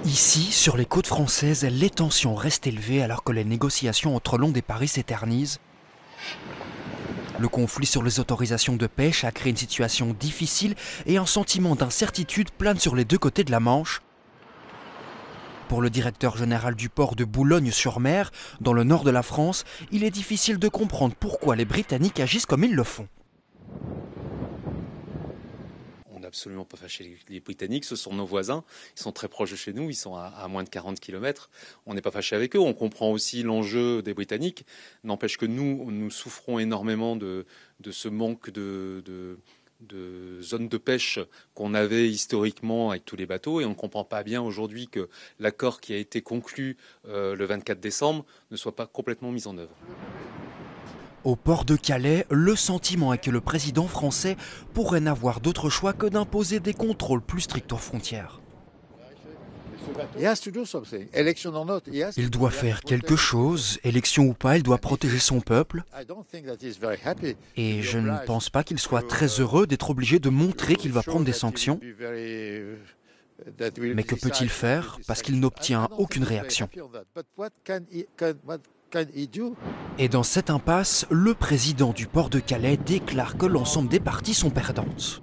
Ici, sur les côtes françaises, les tensions restent élevées alors que les négociations entre Londres et Paris s'éternisent. Le conflit sur les autorisations de pêche a créé une situation difficile et un sentiment d'incertitude plane sur les deux côtés de la Manche. Pour le directeur général du port de Boulogne-sur-Mer, dans le nord de la France, il est difficile de comprendre pourquoi les Britanniques agissent comme ils le font. On n'est absolument pas fâché les Britanniques, ce sont nos voisins, ils sont très proches de chez nous, ils sont à moins de 40 km. On n'est pas fâché avec eux, on comprend aussi l'enjeu des Britanniques. N'empêche que nous souffrons énormément de ce manque de zones de pêche qu'on avait historiquement avec tous les bateaux, et on ne comprend pas bien aujourd'hui que l'accord qui a été conclu le 24 décembre ne soit pas complètement mis en œuvre. Au port de Calais, le sentiment est que le président français pourrait n'avoir d'autre choix que d'imposer des contrôles plus stricts aux frontières. Il doit faire quelque chose, élection ou pas, il doit protéger son peuple. Et je ne pense pas qu'il soit très heureux d'être obligé de montrer qu'il va prendre des sanctions. Mais que peut-il faire parce qu'il n'obtient aucune réaction? Et dans cette impasse, le président du port de Calais déclare que l'ensemble des parties sont perdantes.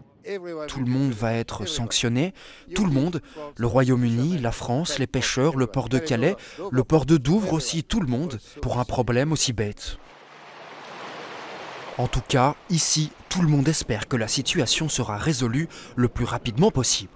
Tout le monde va être sanctionné, tout le monde, le Royaume-Uni, la France, les pêcheurs, le port de Calais, le port de Douvres aussi, tout le monde, pour un problème aussi bête. En tout cas, ici, tout le monde espère que la situation sera résolue le plus rapidement possible.